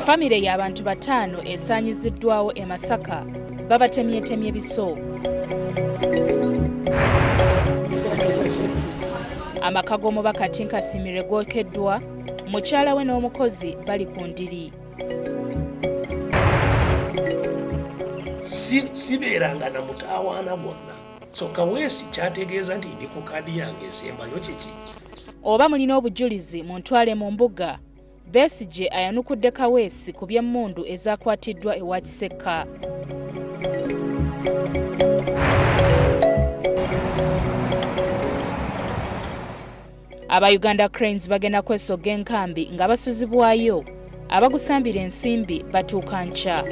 Famire y'abantu bataano esaanyiziddwawo e Masaka babatemyetemye biso. Amaka g'omubaka Tinkasimire gookeddwa, mukyala we n'omukozi bali ku ndiri. Sibeeranga na mutaawaana bonna. So Kaweesi kyategeeza nti ndi ku kaadi yange esembayo kiki. Oba mulina obujulizi mu ntwale mu mbuga, Besigye ayanukudde Kaweesi ku by'emmundu ezaakwatiddwa ewa Kisekka. Aba-Uganda Cranes bagenda kwesogga enkambi nga basuzibwayo, abagusambira ensimbi batuuka nkya.